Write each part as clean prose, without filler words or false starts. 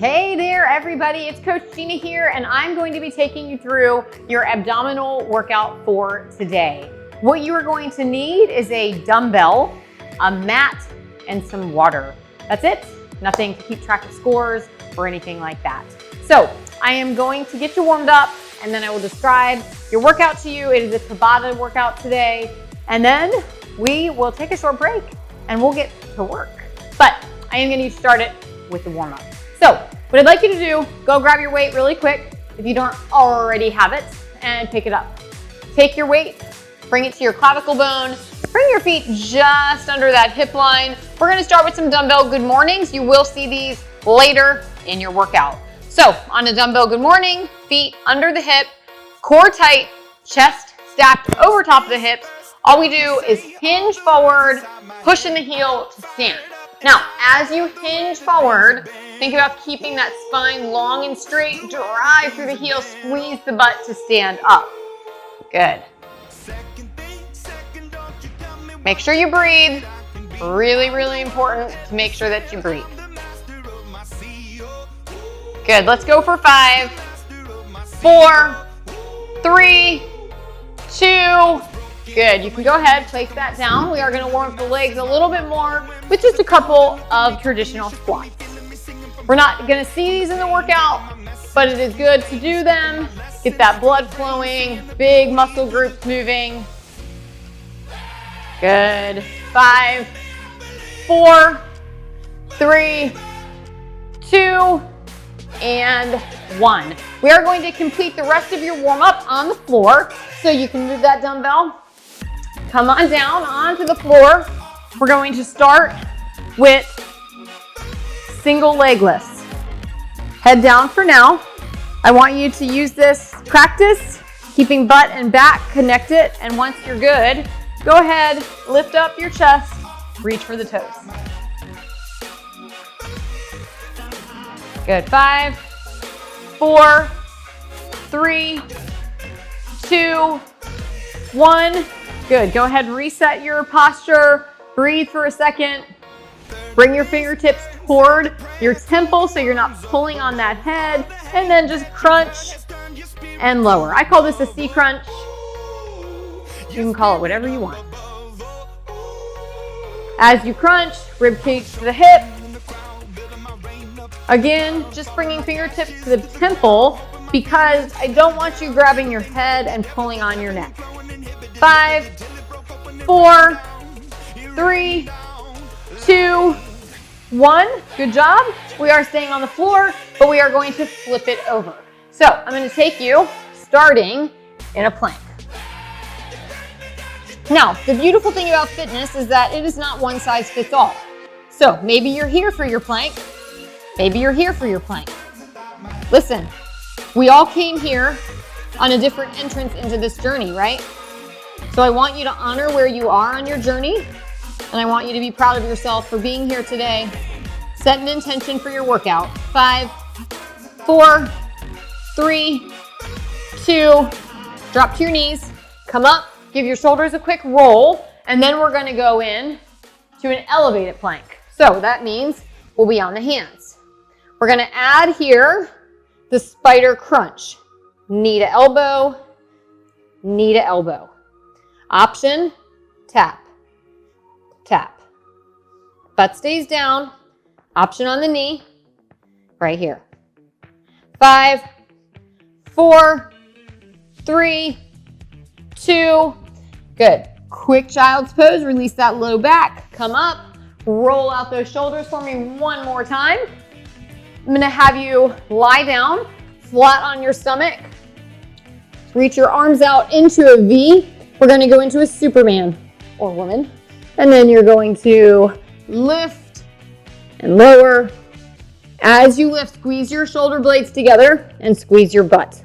Hey there, everybody. It's Coach Gina here, and I'm going to be taking you through your abdominal workout for today. What you are going to need is a dumbbell, a mat, and some water. That's it. Nothing to keep track of scores or anything like that. So I am going to get you warmed up, and then I will describe your workout to you. It is a Tabata workout today, and then we will take a short break, and we'll get to work. But I am going to start it with the warm-up. So what I'd like you to do, go grab your weight really quick if you don't already have it, and pick it up. Take your weight, bring it to your clavicle bone, bring your feet just under that hip line. We're gonna start with some dumbbell good mornings. You will see these later in your workout. So on a dumbbell good morning, feet under the hip, core tight, chest stacked over top of the hips. All we do is hinge forward, push in the heel to stand. Now, as you hinge forward, think about keeping that spine long and straight, drive through the heel, squeeze the butt to stand up. Good. Make sure you breathe. Really, really important to make sure that you breathe. Good, let's go for 5, 4, 3, 2, good. You can go ahead, place that down. We are gonna warm up the legs a little bit more with just a couple of traditional squats. We're not gonna see these in the workout, but it is good to do them. Get that blood flowing, big muscle groups moving. Good. 5, 4, 3, 2, and 1. We are going to complete the rest of your warm-up on the floor, so you can move that dumbbell. Come on down onto the floor. We're going to start with single leg lifts. Head down for now. I want you to use this practice, keeping butt and back connected, and once you're good, go ahead, lift up your chest, reach for the toes. Good. 5, 4, 3, 2, 1. Good. Go ahead, reset your posture. Breathe for a second. Bring your fingertips toward your temple so you're not pulling on that head. And then just crunch and lower. I call this a C crunch. You can call it whatever you want. As you crunch, rib cage to the hip. Again, just bringing fingertips to the temple because I don't want you grabbing your head and pulling on your neck. 5, 4, 3, 2, 1. Good job. We are staying on the floor, but we are going to flip it over. So I'm going to take you starting in a plank. Now, the beautiful thing about fitness is that it is not one size fits all. So maybe you're here for your plank. Maybe you're here for your plank. Listen, we all came here on a different entrance into this journey, right? So I want you to honor where you are on your journey, and I want you to be proud of yourself for being here today. Set an intention for your workout. 5, 4, 3, 2, drop to your knees, come up, give your shoulders a quick roll, and then we're gonna go in to an elevated plank. So that means we'll be on the hands. We're gonna add here the spider crunch. Knee to elbow, knee to elbow. Option, tap, tap. Butt stays down. Option on the knee, right here. 5, 4, 3, 2, good. Quick child's pose, release that low back, come up, roll out those shoulders for me one more time. I'm gonna have you lie down, flat on your stomach. Reach your arms out into a V. We're gonna go into a Superman or woman. And then you're going to lift and lower. As you lift, squeeze your shoulder blades together and squeeze your butt.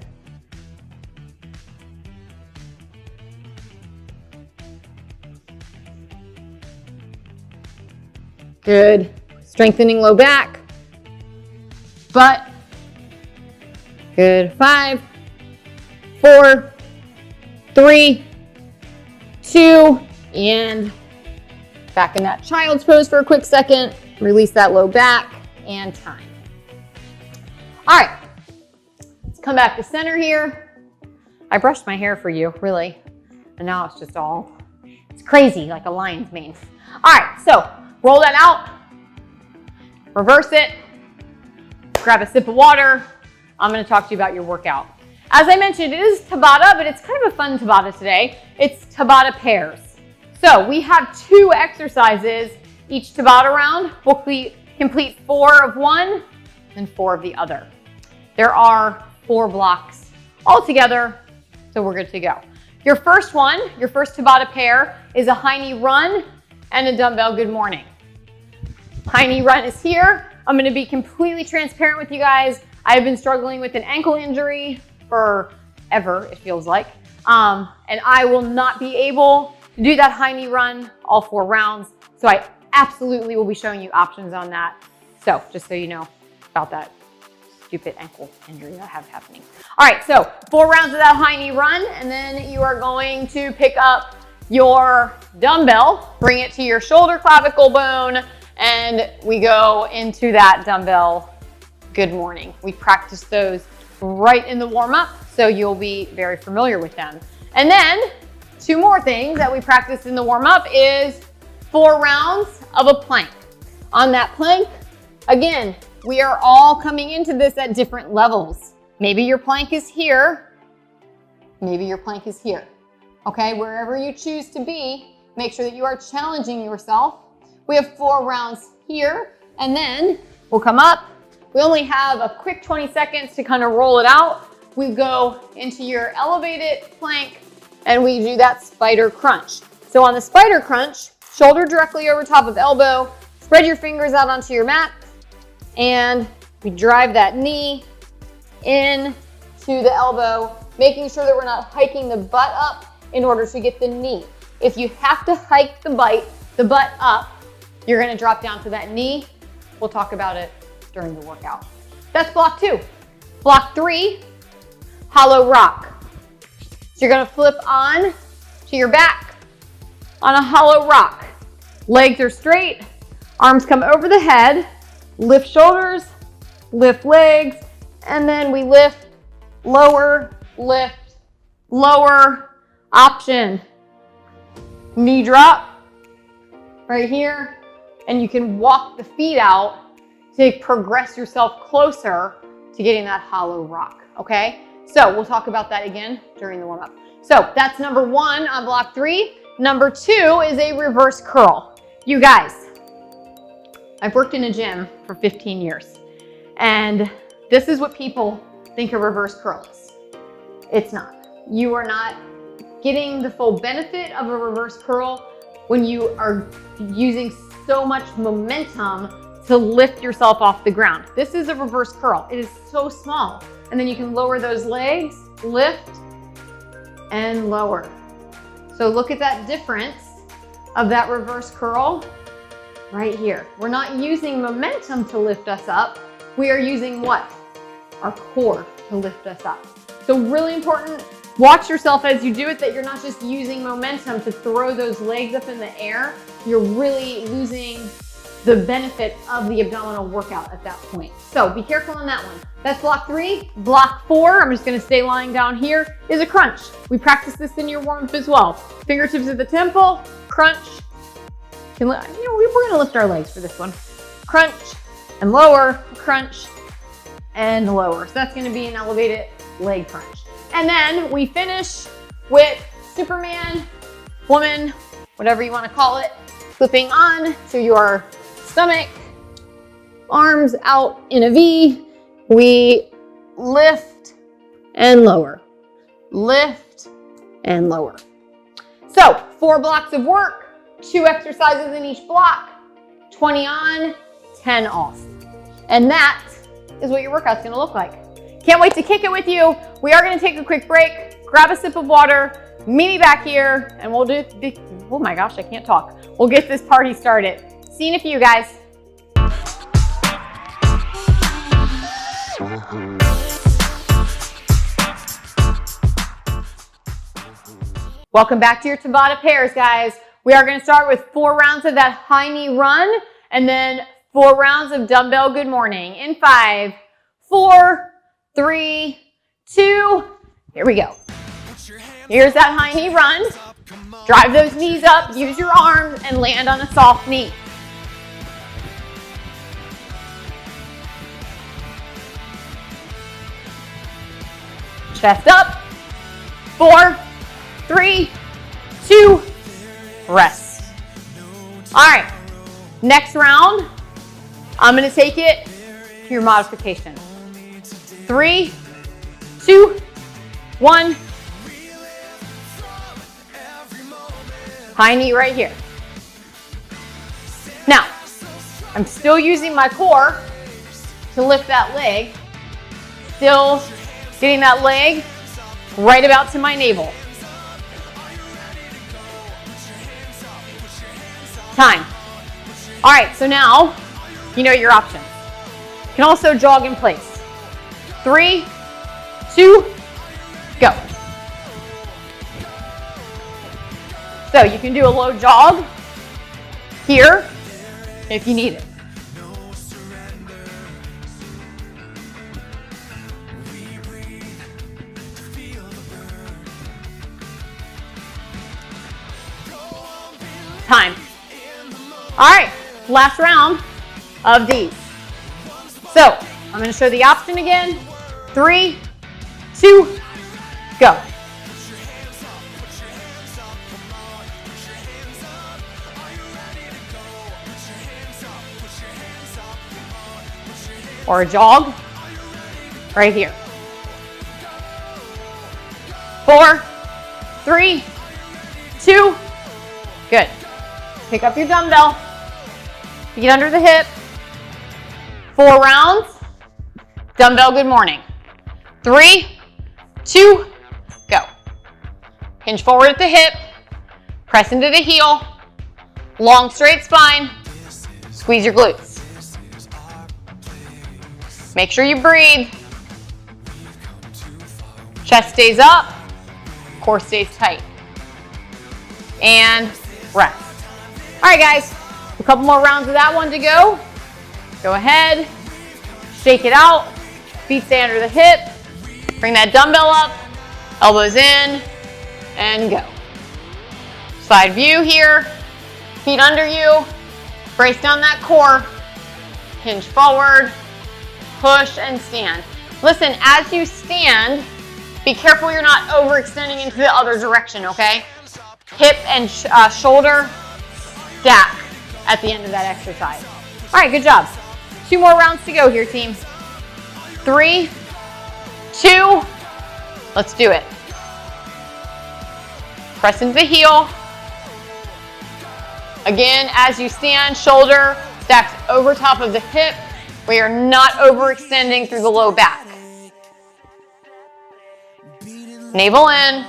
Good. Strengthening low back. Butt. Good. 5, 4, 3, 2, and back in that child's pose for a quick second. Release that low back and time. All right, let's come back to center here. I brushed my hair for you, really, and now it's just all, it's crazy, like a lion's mane. All right, so roll that out, reverse it, grab a sip of water. I'm gonna talk to you about your workout. As I mentioned, it is Tabata, but it's kind of a fun Tabata today. It's Tabata pairs. So we have 2 exercises. Each Tabata round will complete 4 of one and 4 of the other. There are 4 blocks altogether, so we're good to go. Your first one, your first Tabata pair, is a high knee run and a dumbbell good morning. High knee run is here. I'm gonna be completely transparent with you guys. I've been struggling with an ankle injury forever, it feels like. And I will not be able to do that high knee run all 4 rounds. So I absolutely will be showing you options on that. So just so you know about that stupid ankle injury that I have happening. All right, so 4 rounds of that high knee run, and then you are going to pick up your dumbbell, bring it to your shoulder clavicle bone, and we go into that dumbbell good morning. We practice those right in the warm-up, so you'll be very familiar with them. And then 2 more things that we practice in the warm-up is 4 rounds of a plank. On that plank, again, we are all coming into this at different levels. Maybe your plank is here, maybe your plank is here. Okay, wherever you choose to be, make sure that you are challenging yourself. We have 4 rounds here, and then we'll come up. We only have a quick 20 seconds to kind of roll it out. We go into your elevated plank, and we do that spider crunch. So on the spider crunch, shoulder directly over top of elbow, spread your fingers out onto your mat, and we drive that knee in to the elbow, making sure that we're not hiking the butt up in order to get the knee. If you have to hike the butt up, you're gonna drop down to that knee. We'll talk about it during the workout. That's block 2. Block 3, hollow rock. So you're gonna flip on to your back on a hollow rock. Legs are straight, arms come over the head, lift shoulders, lift legs, and then we lift, lower, option. Knee drop right here, and you can walk the feet out to progress yourself closer to getting that hollow rock, okay? So we'll talk about that again during the warm-up. So that's number 1 on block 3. Number 2 is a reverse curl. You guys, I've worked in a gym for 15 years, and this is what people think a reverse curl is. It's not. You are not getting the full benefit of a reverse curl when you are using so much momentum to lift yourself off the ground. This is a reverse curl. It is so small. And then you can lower those legs, lift, and lower. So look at that difference of that reverse curl right here. We're not using momentum to lift us up. We are using what? Our core to lift us up. So really important, watch yourself as you do it, that you're not just using momentum to throw those legs up in the air. You're really losing the benefit of the abdominal workout at that point. So be careful on that one. That's block 3. Block 4, I'm just gonna stay lying down here, is a crunch. We practice this in your warm-up as well. Fingertips at the temple, crunch. We're gonna lift our legs for this one. Crunch and lower, crunch and lower. So that's gonna be an elevated leg crunch. And then we finish with Superman, woman, whatever you wanna call it, flipping on to your stomach, arms out in a V. We lift and lower, lift and lower. So 4 blocks of work, 2 exercises in each block, 20 on, 10 off. And that is what your workout's gonna look like. Can't wait to kick it with you. We are gonna take a quick break, grab a sip of water, meet me back here, and we'll do, oh my gosh, I can't talk. We'll get this party started. See you in a few, guys. Welcome back to your Tabata pairs, guys. We are going to start with 4 rounds of that high knee run and then 4 rounds of dumbbell good morning in 5, 4, 3, 2, here we go. Here's that high knee run. Drive those knees up, use your arms, and land on a soft knee. Chest up. 4, 3, 2, rest. All right, next round, I'm gonna take it to your modification. 3, 2, 1. High knee right here. Now, I'm still using my core to lift that leg. Still getting that leg right about to my navel. Time. All right, so now you know your options. You can also jog in place. 3, 2, go. So you can do a low jog here if you need it. Time. All right, last round of these. So I'm going to show the option again. 3, 2, go. Or a jog right here. 4, 3, 2, good. Pick up your dumbbell, feet under the hip. 4 rounds, dumbbell good morning. 3, 2, go. Hinge forward at the hip, press into the heel, long straight spine, squeeze your glutes. Make sure you breathe. Chest stays up, core stays tight. And rest. All right, guys, a couple more rounds of that one to go. Go ahead, shake it out, feet stay under the hip, bring that dumbbell up, elbows in, and go. Side view here, feet under you, brace down that core, hinge forward, push and stand. Listen, as you stand, be careful you're not overextending into the other direction, okay? Hip and shoulder stack at the end of that exercise. All right, good job. 2 more rounds to go here, team. 3, 2, let's do it. Press into the heel. Again, as you stand, shoulder stacks over top of the hip. We are not overextending through the low back. Navel in.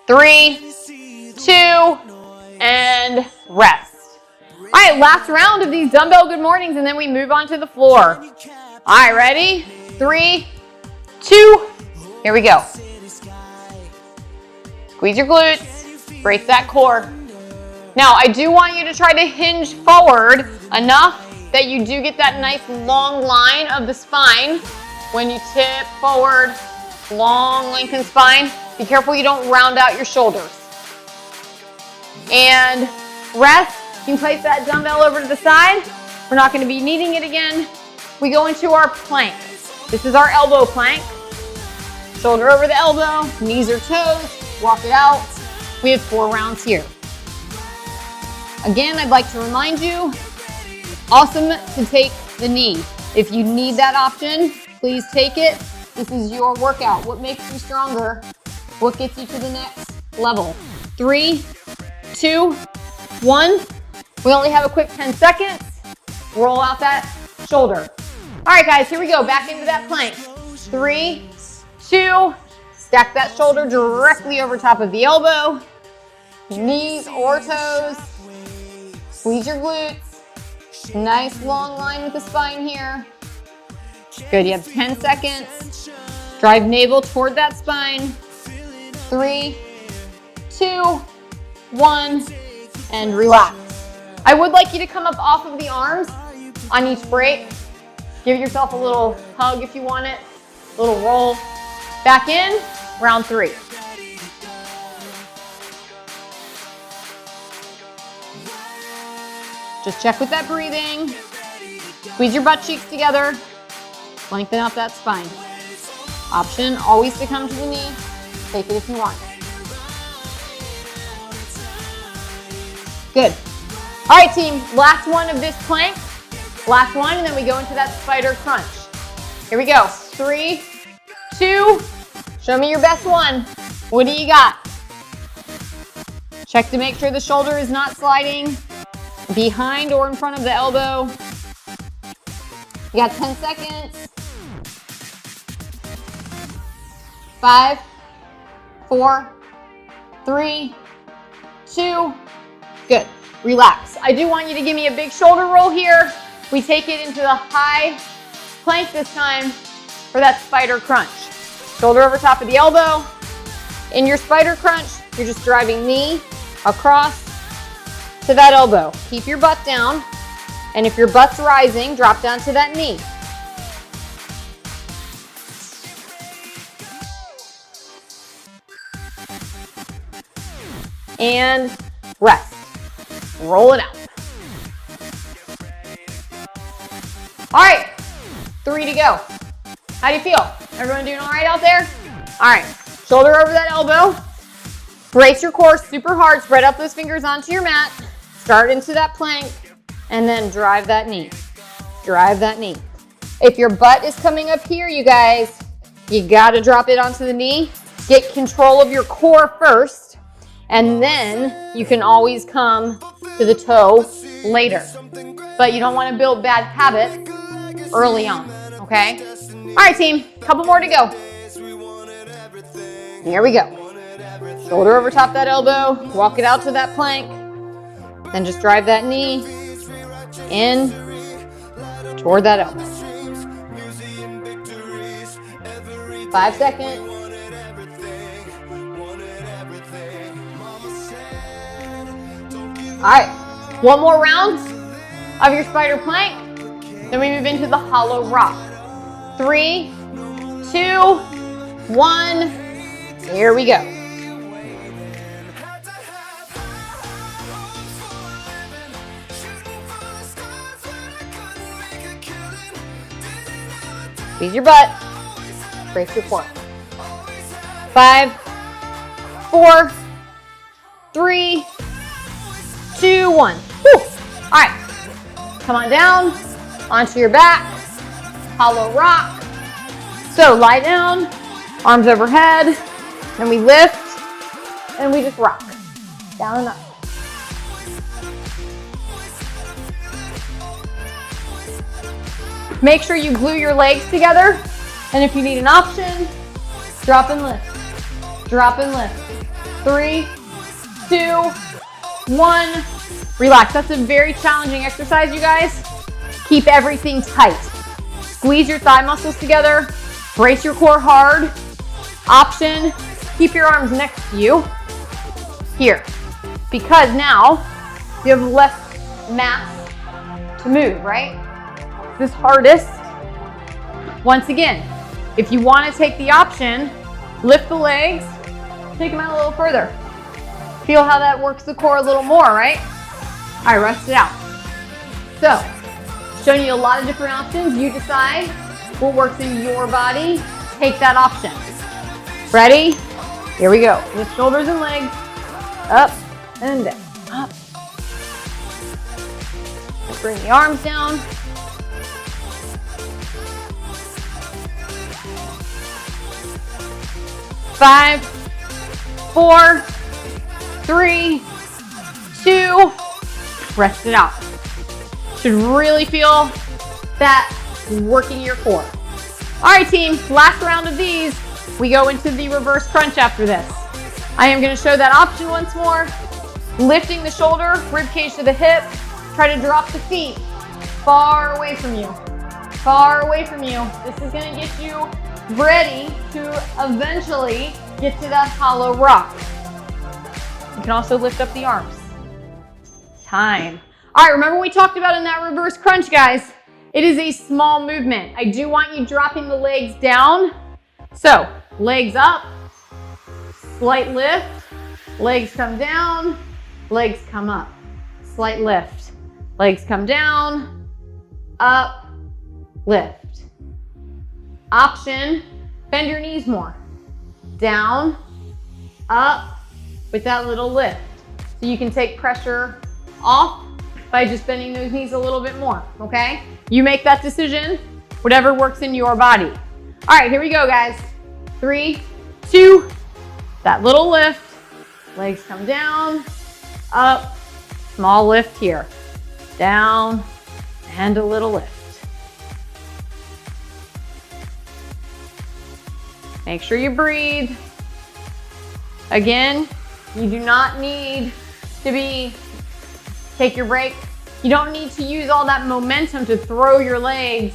3, 2, and rest. All right, last round of these dumbbell good mornings, and then we move on to the floor. All right, ready? 3, 2, here we go. Squeeze your glutes, brace that core. Now, I do want you to try to hinge forward enough that you do get that nice long line of the spine. When you tip forward, long lengthened spine. Be careful you don't round out your shoulders. And rest. You can place that dumbbell over to the side. We're not going to be needing it again. We go into our plank. This is our elbow plank. Shoulder over the elbow, knees or toes, walk it out. We have 4 rounds here. Again, I'd like to remind you, awesome to take the knee. If you need that option, please take it. This is your workout. What makes you stronger? What gets you to the next level? 3, 2, 1. We only have a quick 10 seconds. Roll out that shoulder. All right, guys, here we go. Back into that plank. 3, 2, stack that shoulder directly over top of the elbow. Knees or toes. Squeeze your glutes. Nice long line with the spine here. Good, you have 10 seconds. Drive navel toward that spine. 3, 2, 1, and relax. I would like you to come up off of the arms on each break. Give yourself a little hug if you want it. A little roll. Back in, round 3. Just check with that breathing. Squeeze your butt cheeks together. Lengthen out that spine. Option always to come to the knee. Take it if you want. Good. All right, team, last one of this plank. Last one, and then we go into that spider crunch. Here we go. 3, 2, show me your best one. What do you got? Check to make sure the shoulder is not sliding behind or in front of the elbow. You got 10 seconds. 5, 4, 3, 2, good. Relax. I do want you to give me a big shoulder roll here. We take it into the high plank this time for that spider crunch. Shoulder over top of the elbow. In your spider crunch, you're just driving knee across to that elbow. Keep your butt down, and if your butt's rising, drop down to that knee. And rest. Roll it out. All right, 3 to go. How do you feel? Everyone doing all right out there? All right, shoulder over that elbow. Brace your core super hard. Spread out those fingers onto your mat. Start into that plank, and then drive that knee. Drive that knee. If your butt is coming up here, you guys, you gotta drop it onto the knee. Get control of your core first, and then you can always come to the toe later. But you don't want to build bad habits early on, okay? All right, team, couple more to go. Here we go. Shoulder over top that elbow, walk it out to that plank, then just drive that knee in toward that elbow. 5 seconds. All right, one more round of your spider plank. Then we move into the hollow rock. 3, 2, 1. Here we go. Squeeze your butt. Brace your core. 5, 4, 3, 2, 1. Whew. All right. Come on down onto your back. Hollow rock. So lie down, arms overhead, and we lift, and we just rock. Down and up. Make sure you glue your legs together, and if you need an option, drop and lift. Drop and lift. 3, 2, 1. Relax. That's a very challenging exercise, you guys. Keep everything tight. Squeeze your thigh muscles together. Brace your core hard. Option, keep your arms next to you. Here. Because now you have less mass to move, right? This hardest. Once again, if you want to take the option, lift the legs, take them out a little further. Feel how that works the core a little more, right? All right, rest it out. So, showing you a lot of different options. You decide what works in your body. Take that option. Ready? Here we go. Lift shoulders and legs. Up and down. Up. Bring the arms down. Five, 4, 3, 2, rest it out. Should really feel that working your core. All right, team, last round of these. We go into the reverse crunch after this. I am going to show that option once more. Lifting the shoulder, rib cage to the hip. Try to drop the feet far away from you. Far away from you. This is going to get you ready to eventually get to that hollow rock. You can also lift up the arms. Time. All right, remember we talked about in that reverse crunch, guys. It is a small movement. I do want you dropping the legs down. So legs up, slight lift, legs come down, legs come up, slight lift, legs come down, up, lift. Option, bend your knees more. Down, up, with that little lift. So you can take pressure off by just bending those knees a little bit more, okay? You make that decision, whatever works in your body. All right, here we go, guys. 3, 2, that little lift. Legs come down, up, small lift here. Down, and a little lift. Make sure you breathe. Again, you do not need to take your break. You don't need to use all that momentum to throw your legs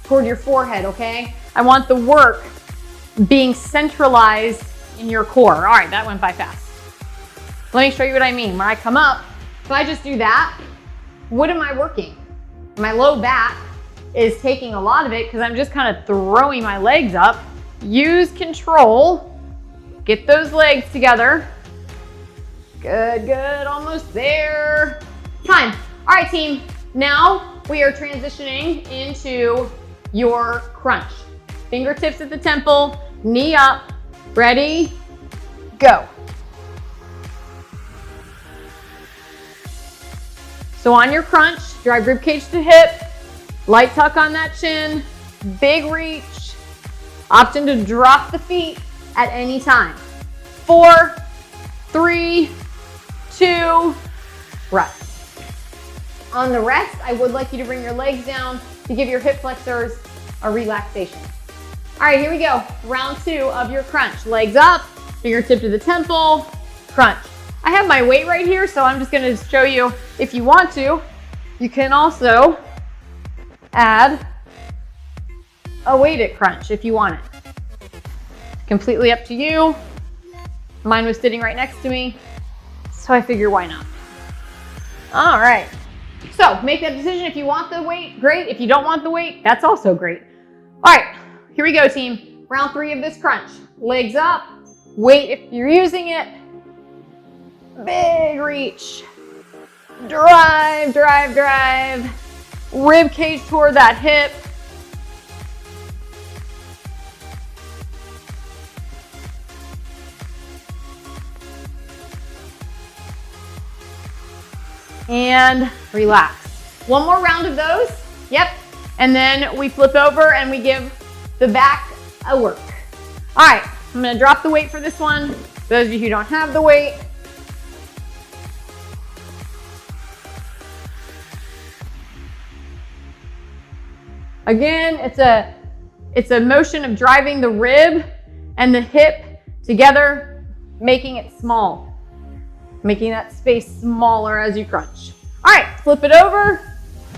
toward your forehead, okay? I want the work being centralized in your core. All right, that went by fast. Let me show you what I mean. When I come up, if I just do that, what am I working? My low back is taking a lot of it because I'm just kind of throwing my legs up. Use control. Get those legs together. Good, good, almost there. Time. All right, team. Now we are transitioning into your crunch. Fingertips at the temple, knee up, ready, go. So on your crunch, drive rib cage to hip, light tuck on that chin, big reach. Option to drop the feet at any time. 4, 3, 2, rest. On the rest, I would like you to bring your legs down to give your hip flexors a relaxation. All right, here we go. Round 2 of your crunch. Legs up, fingertip to the temple, crunch. I have my weight right here, so I'm just gonna show you, if you want to, you can also add a weighted crunch if you want it. Completely up to you. Mine was sitting right next to me, so I figure why not. All right, so make that decision. If you want the weight, great. If you don't want the weight, that's also great. All right, here we go, team. Round 3 of this crunch. Legs up, weight if you're using it. Big reach. Drive, drive, drive. Rib cage toward that hip. And relax. One more round of those. Yep. And then we flip over and we give the back a work. All right, I'm gonna drop the weight for this one. Those of you who don't have the weight. Again, it's a motion of driving the rib and the hip together, making it small. Making that space smaller as you crunch. All right, flip it over.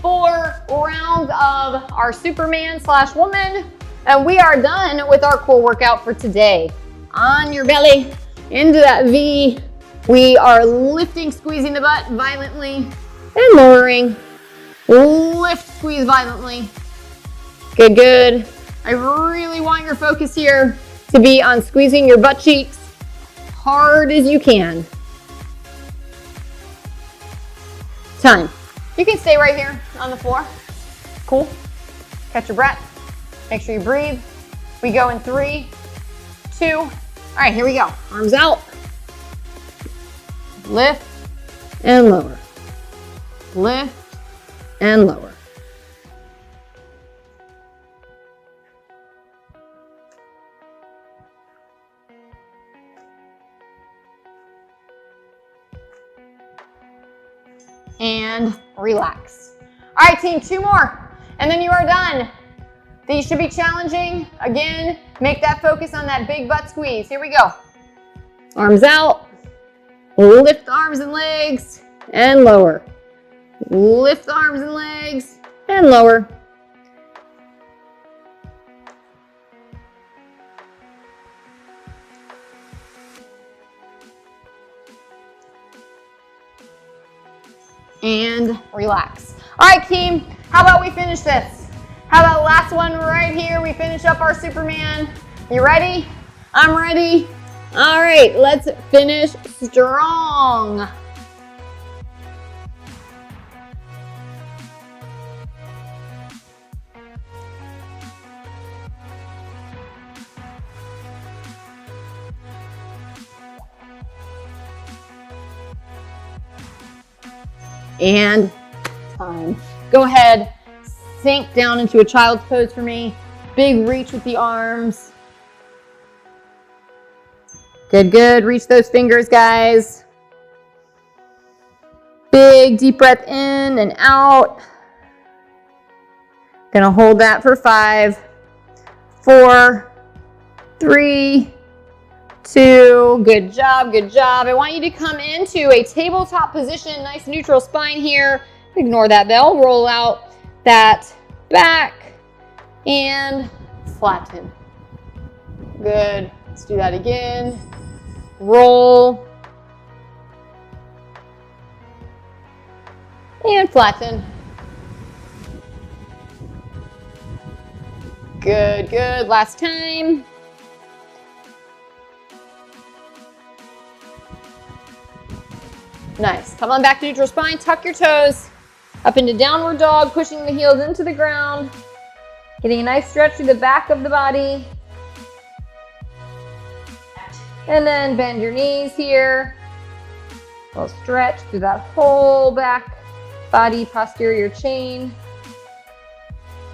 4 rounds of our Superman/woman, and we are done with our core workout for today. On your belly, into that V. We are lifting, squeezing the butt violently, and lowering. Lift, squeeze violently. Good, good. I really want your focus here to be on squeezing your butt cheeks hard as you can. Time. You can stay right here on the floor. Cool. Catch your breath. Make sure you breathe. We go in 3, 2. All right, here we go. Arms out. Lift and lower. Lift and lower. And relax. All right, team, 2 more, and then you are done. These should be challenging. Again, make that focus on that big butt squeeze. Here we go. Arms out. Lift the arms and legs and lower. Lift the arms and legs and lower. And relax. All right, team, how about we finish this? How about last one right here? We finish up our Superman. You ready? I'm ready. All right, let's finish strong. And time. Go ahead, sink down into a child's pose for me. Big reach with the arms. Good, good. Reach those fingers, guys. Big deep breath in and out. Gonna hold that for 5, 4, 3, 2. Good job, good job. I want you to come into a tabletop position, nice neutral spine here. Ignore that bell. Roll out that back and flatten. Good. Let's do that again. Roll and flatten. Good, good. Last time. Nice. Come on back to neutral spine. Tuck your toes. Up into downward dog, pushing the heels into the ground. Getting a nice stretch through the back of the body. And then bend your knees here. A little stretch through that whole back body, posterior chain.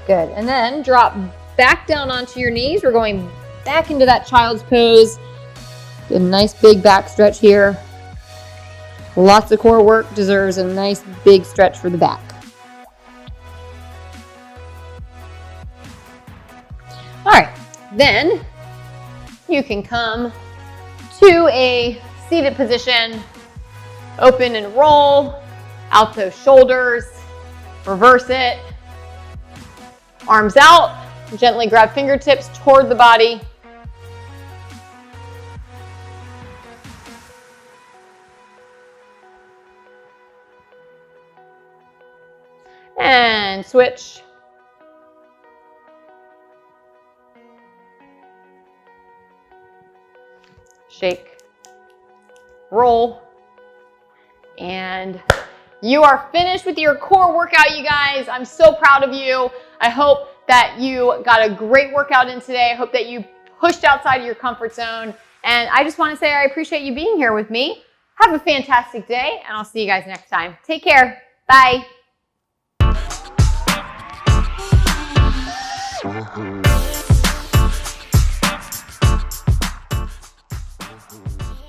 Good. And then drop back down onto your knees. We're going back into that child's pose. Get a nice big back stretch here. Lots of core work deserves a nice big stretch for the back. All right, then you can come to a seated position, open and roll, out those shoulders, reverse it, arms out, gently grab fingertips toward the body. And switch. Shake. Roll. And you are finished with your core workout, you guys. I'm so proud of you. I hope that you got a great workout in today. I hope that you pushed outside of your comfort zone. And I just want to say I appreciate you being here with me. Have a fantastic day, and I'll see you guys next time. Take care. Bye.